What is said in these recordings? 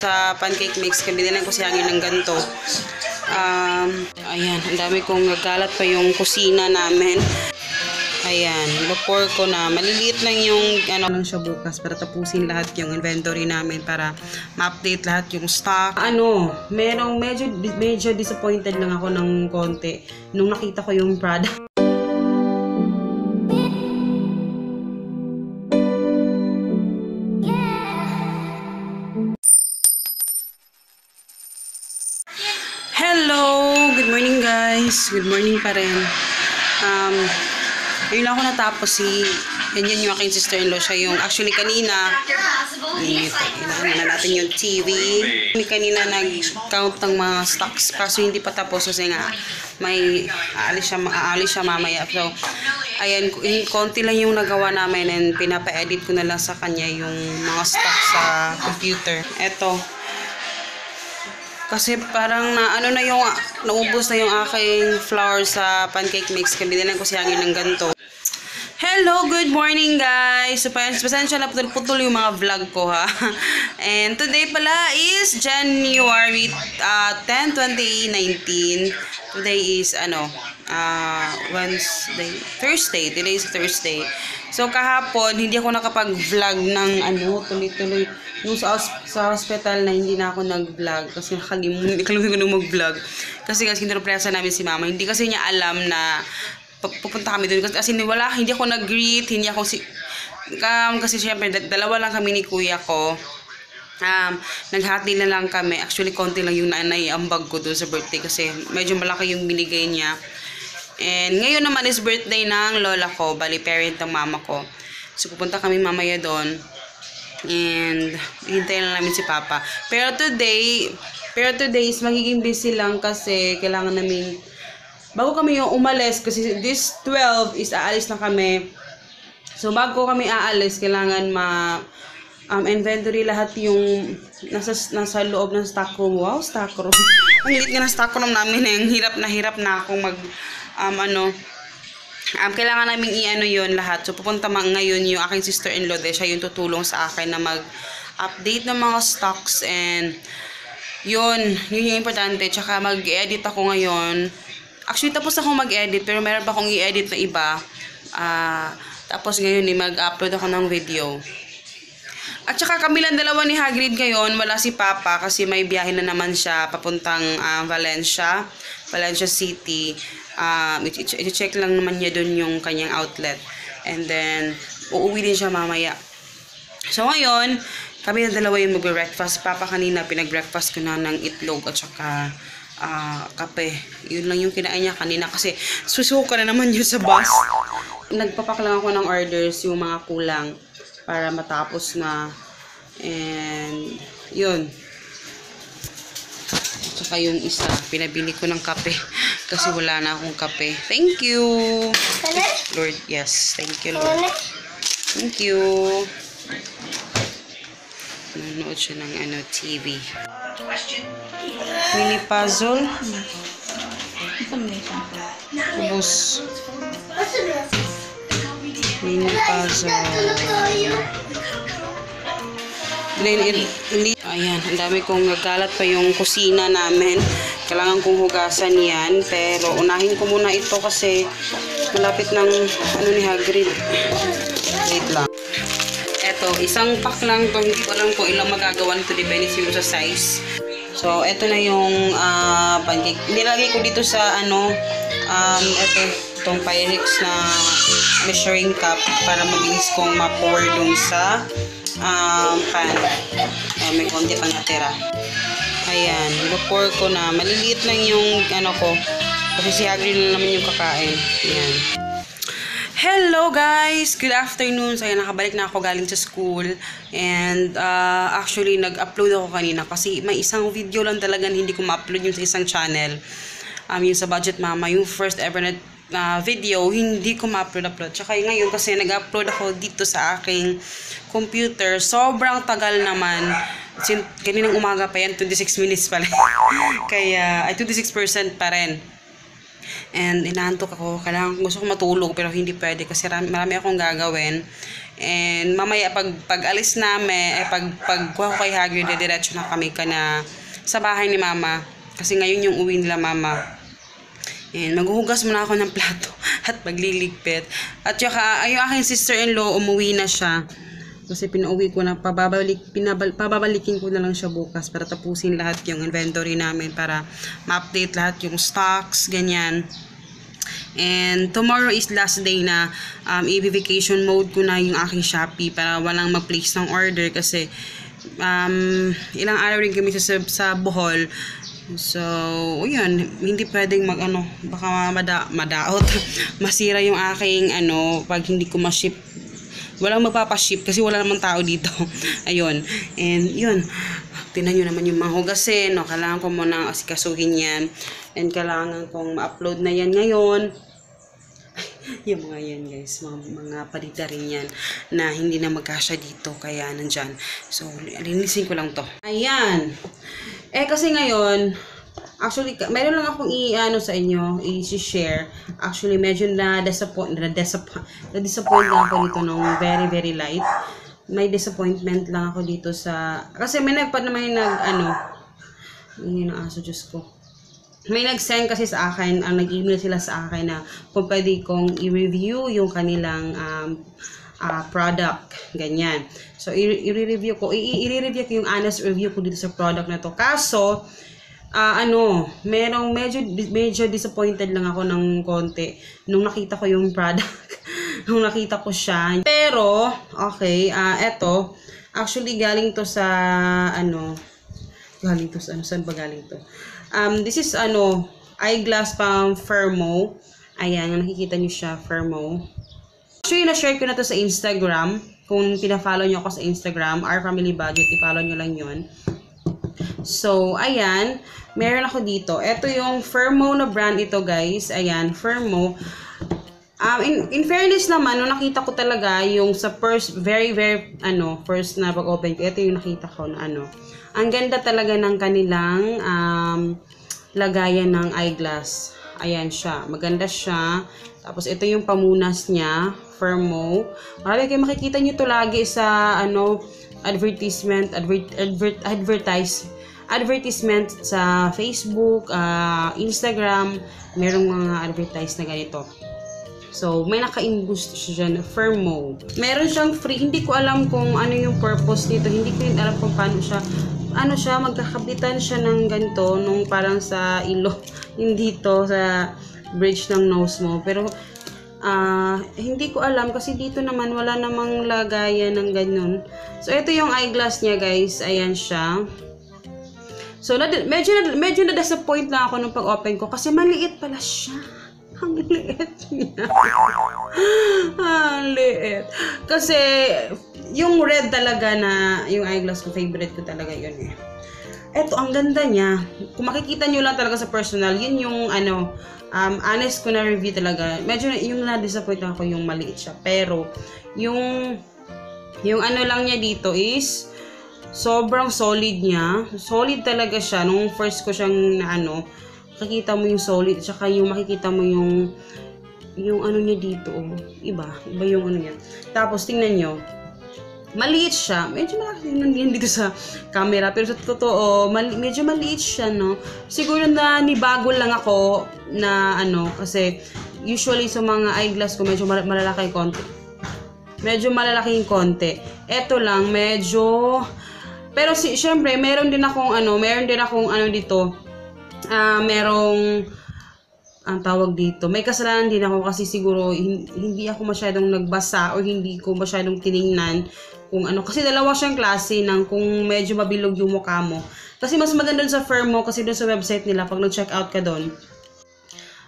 Sa pancake mix, kabinilan ko si Hangin ng ganito. Ayan, ang dami kong nagalat pa yung kusina namin. Ayan, before ko na, maliliit lang yung lang siya bukas para tapusin lahat yung inventory namin para ma-update lahat yung stock. Merong medyo disappointed lang ako ng konti nung nakita ko yung product. Hello! Good morning guys! Good morning pa rin. Yun ako natapos yan yung aking sister-in-law. Siya yung, actually kanina, inaano na natin yung TV. Kanina nag-count ng mga stocks kaso hindi pa tapos kasi nga may aalis siya mamaya. So, ayan, konti lang yung nagawa namin and pinapa-edit ko na lang sa kanya yung mga stocks sa computer. Eto. Kasi parang naubos na yung aking flour sa pancake mix. Kabinilan ko si Hangin ng ganito. Hello, good morning guys! So, pasensya na putol-putol yung mga vlog ko ha. And today pala is January 10, 2019. Today is Thursday. Today is Thursday. So kahapon, hindi ako nakapag-vlog ng tuloy-tuloy. Nung sa hospital na hindi na ako nag-vlog kasi nakalimutan ko nung mag-vlog. Kasi kinurpresa namin si mama. Hindi kasi niya alam na pupunta kami doon. Kasi hindi ako nag-greet, kasi syempre, dalawa lang kami ni kuya ko. Naghati na lang kami. Actually, konti lang yung naiambag ko doon sa birthday kasi medyo malaki yung binigay niya. And ngayon naman is birthday ng lola ko, bali parent ng mama ko. So pupunta kami mamaya doon. And hintayin lang namin si Papa. Pero today is magiging busy lang kasi kailangan namin bago kami yung umalis kasi this 12 is aalis na kami. So bago kami aalis, kailangan inventory lahat yung nasa loob ng stock room. Wow, stock room. Ang liit nga ng stock room namin eh. Hirap na akong kailangan namin yun lahat. So, pupunta ngayon yung aking sister-in-law. Siya yung tutulong sa akin na mag-update ng mga stocks. And, yun yung importante. Tsaka, mag-edit ako ngayon. Actually, tapos ako mag-edit. Pero meron pa akong i-edit na iba. Tapos, ngayon, mag-upload ako ng video. At saka, kami lang dalawa ni Hagrid ngayon. Wala si Papa kasi may biyahe na naman siya papuntang Valencia City. I-check lang naman niya dun yung kanyang outlet. And then, uuwi din siya mamaya. So, ngayon, kami na dalawa yung mag-breakfast. Papa kanina, pinag-breakfast ko na ng itlog at saka kape. Yun lang yung kinain niya kanina kasi susuka na naman yun sa bus. Nagpapak lang ako ng orders, yung mga kulang para matapos na. And, yun. Tsaka yung isa, pinabili ko ng kape kasi wala na akong kape. Thank you. Lord, yes. Thank you, Lord. Thank you. Nanonood siya ng TV. Mini puzzle. Ubus. Mini puzzle. Ayan, ang dami kong nagalat pa yung kusina namin. Kailangan kong hugasan yan. Pero unahin ko muna ito kasi malapit ng ni Hagrid. Wait lang. Eto, isang pack lang to. Hindi ko alam kung ilang magagawa nito. Depende siguro sa size. So, eto na yung pancake. Nilagay ko dito sa itong Pyrex na measuring cup para mabilis kong ma-pour dun sa pan. May konti pang natira. Ayan, i-pour ko na. Maliliit lang yung ko. Kasi si Hagrid na naman yung kakain. Ayan. Hello guys! Good afternoon. So, ayan, nakabalik na ako galing sa school. And, actually, nag-upload ako kanina kasi may isang video lang talaga hindi ko ma-upload yung sa isang channel. Yung sa Budget Mama, yung first ever na video, hindi ko ma-upload. Tsaka ngayon kasi nag-upload ako dito sa aking computer. Sobrang tagal naman. Kaninang umaga pa yan, 26 minutes pala. Kaya, 26% pa rin. And inaantok ako. Gusto ko matulog pero hindi pwede kasi marami akong gagawin. And mamaya pag alis namin, pag kuha ko kay Hagrid, diretso na kami sa bahay ni Mama. Kasi ngayon yung uwi nila Mama. And maghuhugas muna ako ng plato at magliligpit. At yung aking sister-in-law, umuwi na siya. Kasi pinauwi ko na, pababalikin ko na lang siya bukas para tapusin lahat yung inventory namin para ma-update lahat yung stocks, ganyan. And tomorrow is last day na i-vacation mode ko na yung aking Shopee para walang mag-place ng order kasi ilang araw rin kami sa Bohol. So, yun, hindi pwedeng baka madaot. Masira yung aking pag hindi ko ma-ship. Walang magpapaship kasi wala namang tao dito. Ayun. And yun, tingnan nyo naman yung mga hugasin. No? Kailangan ko muna asikasuhin yan. And kailangan kong ma-upload na yan ngayon. Yung mga yan guys, mga palita rin yan na hindi na magkasya dito. Kaya nandyan. So, linisin ko lang to. Ayan. Kasi ngayon, actually, meron lang akong sa inyo, i-share. Actually, medyo na-disappoint lang ako dito nung very, very light. May disappointment lang ako dito kasi may yun ang aso, Diyos ko. May nag-send kasi sa akin, nag-email sila sa akin na kung pwede kong i-review yung kanilang product, ganyan. So, i-review ko yung honest review ko dito sa product na to. Kaso, medyo disappointed lang ako ng konti nung nakita ko yung product. Nung nakita ko siya. Pero, okay, eto, actually galing to sa, saan ba galing to? This is, eyeglass pang Fermo. Ayan, nakikita niyo siya, Fermo. Actually, na-share ko na to sa Instagram. Kung pina-follow nyo ako sa Instagram, Our Family Budget, i-follow nyo lang yun. So, ayan. Meron ako dito. Ito yung Fermo na brand ito, guys. Ayan, Fermo. In fairness naman, nung nakita ko talaga yung sa first, first na pag-open ko, ito yung nakita ko na ang ganda talaga ng kanilang lagayan ng eyeglass. Ayan siya. Maganda siya. Tapos, ito yung pamunas niya. Fermo. Marami kayo makikita nyo to lagi sa, advertisement sa Facebook, Instagram. Merong mga advertise na ganito. So, may naka-imboost siya dyan, Fermo. Meron siyang free. Hindi ko alam kung ano yung purpose nito. Hindi ko rin alam kung paano siya. Magkakabitan siya ng ganito, nung parang sa ilo. Hindi to sa bridge ng nose mo. Pero, hindi ko alam kasi dito naman wala namang lagayan ng ganun. So, ito yung eyeglass niya, guys. Ayan siya. So, medyo na-disappoint lang ako nung pag-open ko kasi maliit pala siya. Ang liit niya. Ang liit. Kasi, yung red talaga na, yung eyeglass ko, favorite ko talaga yun eh. Eto, ang ganda niya. Kung makikita nyo lang talaga sa personal, yun yung honest ko na review talaga. Medyo yung na-disappoint ako yung maliit siya. Pero, yung lang niya dito is, sobrang solid niya. Solid talaga siya. Nung first ko siyang makikita mo yung solid. Tsaka yung makikita mo yung niya dito. Iba yung niya. Tapos, tingnan nyo. Maliit siya. Medyo malaki nandiyan dito sa camera. Pero sa totoo, medyo maliit siya, no? Siguro na nibago lang ako na kasi usually sa mga eyeglass ko, medyo malalaki konti. Medyo malalaking konti. Ito lang, medyo. Pero syempre, meron din akong dito. Merong ang tawag dito. May kasalanan din ako kasi siguro hindi ako masyadong nagbasa o hindi ko masyadong tiningnan kung kasi dalawa siyang klase ng kung medyo mabilog yung mukha mo. Kasi mas maganda sa Fermo kasi doon sa website nila pag nag-check out ka doon.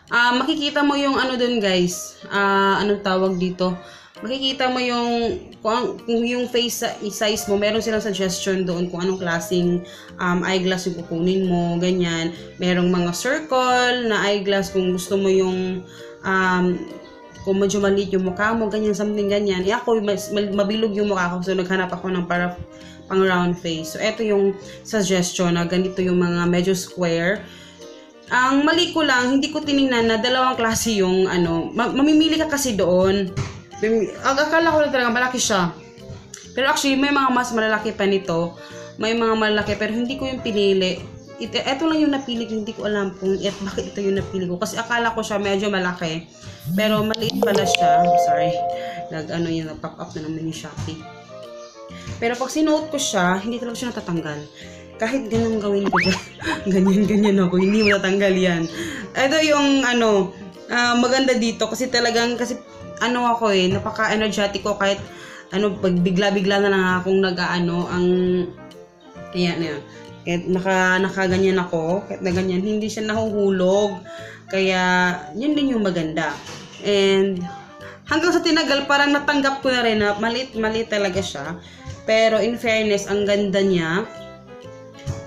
Makikita mo yung doon, guys. Anong tawag dito? Makikita mo yung kung yung face size mo, meron silang suggestion doon kung anong klaseng eyeglass yung kukunin mo, ganyan. Merong mga circle na eyeglass kung gusto mo yung kung medyo maliit yung mukha mo, ganyan, something ganyan. Ako, mabilog yung mukha ko, so naghanap ako ng pang round face. So, ito yung suggestion na ganito yung mga medyo square. Ang mali ko lang, hindi ko tiningnan na dalawang klase yung mamimili ka kasi doon. Akala ko lang talaga malaki siya. Pero actually, may mga mas malalaki pa nito. May mga malaki, pero hindi ko yung pinili. Ito lang yung napili ko, hindi ko alam kung bakit ito yung napili ko. Kasi akala ko siya medyo malaki. Pero maliit pala siya. Sorry. Nag-pop up na naman yung Shopee. Pero pag sinuot ko siya, hindi talaga siya natatanggal. Kahit ganun gawin ko dyan. Ganyan ako, hindi mo natanggal yan. Ito yung maganda dito. Kasi talagang, ako napaka-energetic ko kahit pag bigla-bigla na lang akong ayan. Kahit nakaganyan ako, kahit na ganyan, hindi siya nahuhulog. Kaya, yun din yung maganda. And, hanggang sa tinagal, parang natanggap ko na rin na maliit talaga siya. Pero, in fairness, ang ganda niya.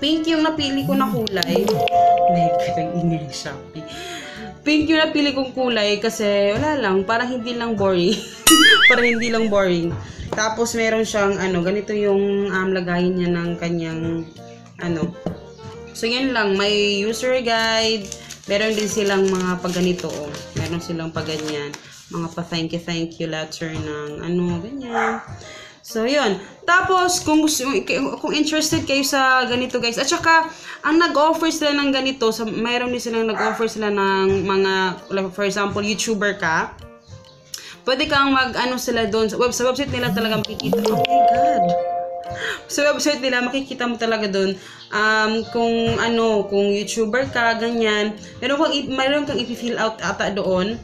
Pink yung napili ko na kulay. Shopee. Pink yung napili kong kulay kasi, wala lang, parang hindi lang boring. Parang hindi lang boring. Tapos, meron siyang, ganito yung lagayin niya ng kanyang, So, yun lang. May user guide. Meron din silang mga pagganito, oh. Meron silang pagganyan. Mga pa-thank you letter ng ganyan. So, yun. Tapos, kung interested kayo sa ganito, guys. At saka, ang nag-offer sila ng ganito, mayroon din silang nag-offer sila ng mga, for example, YouTuber ka. Pwede kang sila doon. Sa website nila talaga makikita. Oh my God! Sa website nila, makikita mo talaga doon kung YouTuber ka, ganyan. Meron kang i-fill out ata doon.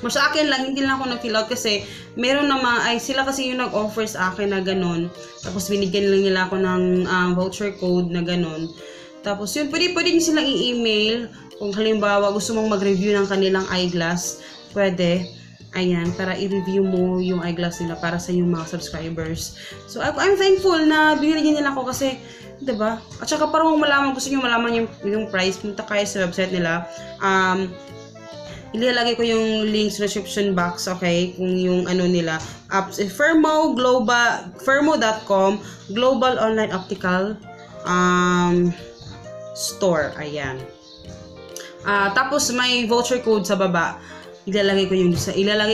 Sa akin lang, hindi lang ako nag-fill out kasi meron naman, sila kasi yung nag-offer sa akin na ganun. Tapos binigyan lang nila ako ng voucher code na ganun. Tapos yun, pwede nyo silang i-email kung halimbawa gusto mong mag-review ng kanilang eyeglass. Pwede. Ayan, para i-review mo yung eyeglass nila para sa yung mga subscribers. So, I'm thankful na binigyan nila ako kasi, diba? At saka parang gusto nyo malaman yung price, punta kayo sa website nila. Ilalagay ko yung link sa description box, okay? Kung yung nila. Fermo.com, Global Online Optical Store. Ayan. Tapos may voucher code sa baba. Ilalagay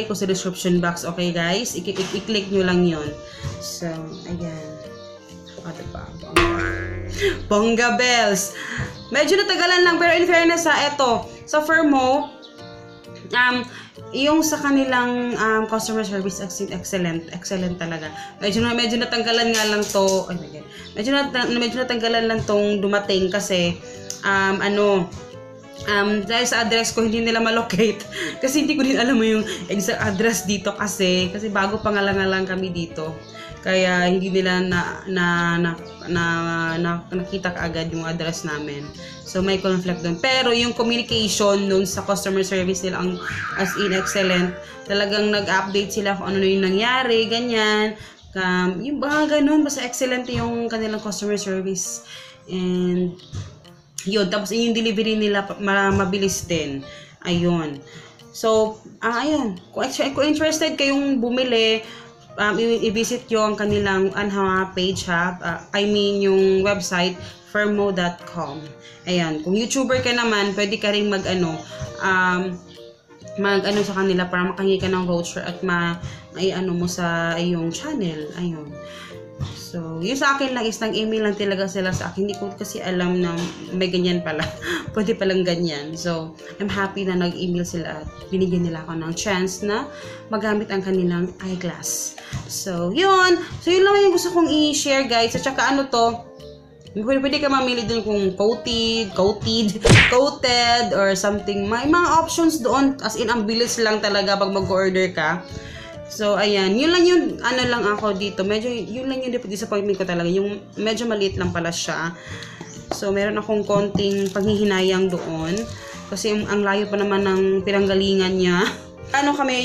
ko sa description box, okay guys? I-click nyo lang yon. So, ayan. Diba? Bongga bells. Medyo natagalan lang, pero in fairness eto, sa Fermo, yung sa kanilang customer service, excellent talaga. Medyo natanggalan nga lang to. Oh my God. Medyo natanggalan lang tong dumating kasi dahil sa address ko, hindi nila malocate. Kasi hindi ko din alam mo yung exact address dito kasi bago pa nga lang kami dito. Kaya hindi nila nakita kaagad yung address namin. So may conflict doon. Pero yung communication noon sa customer service nila as in excellent. Talagang nag-update sila kung ano yung nangyari, ganyan. Yung ganun, basta excellent yung kanilang customer service. And yun, tapos yung delivery nila mabilis din. Ayun. So, ayun. Kung interested kayong bumili, i-visit nyo ang kanilang page yung website, fermo.com. Ayan. Kung YouTuber ka naman, pwede ka rin mag sa kanila para makahingi ka ng voucher at mo sa iyong channel. Ayun. So, yung sa akin lang is nag-email lang talaga sila sa akin. Hindi ko kasi alam na may ganyan pala. Pwede palang ganyan. So, I'm happy na nag-email sila at binigyan nila ako ng chance na magamit ang kanilang eyeglass. So, yun. So, yun lang yung gusto kong i-share, guys. At saka pwede ka mamili dun kung coated, or something. May mga options doon. As in, ang bilis lang talaga pag mag-order ka. So, ayan. Yun lang yung, lang ako dito. Yun lang yung disappointment ko talaga. Yung medyo maliit lang pala siya. So, meron akong konting panghihinayang doon. Kasi ang layo pa naman ng pinanggalingan niya.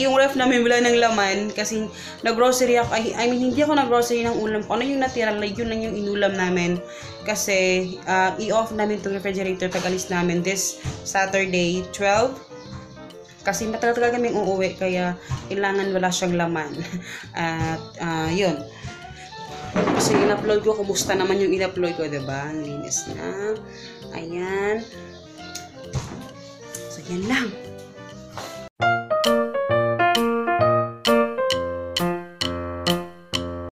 Yung ref namin wala ng laman. Kasi nag-grocery ako. Hindi ako nag-grocery ng ulam ko. Ano yung natira, yun lang yung inulam namin. Kasi, i-off namin itong refrigerator pag-alis namin this Saturday, 12. Kasi matagal kaming uuwi, kaya kailangan wala siyang laman. At, yun. Kasi in-upload ko, kumusta naman yung in-upload ko, diba? Linis na. Ayan. So, yan lang.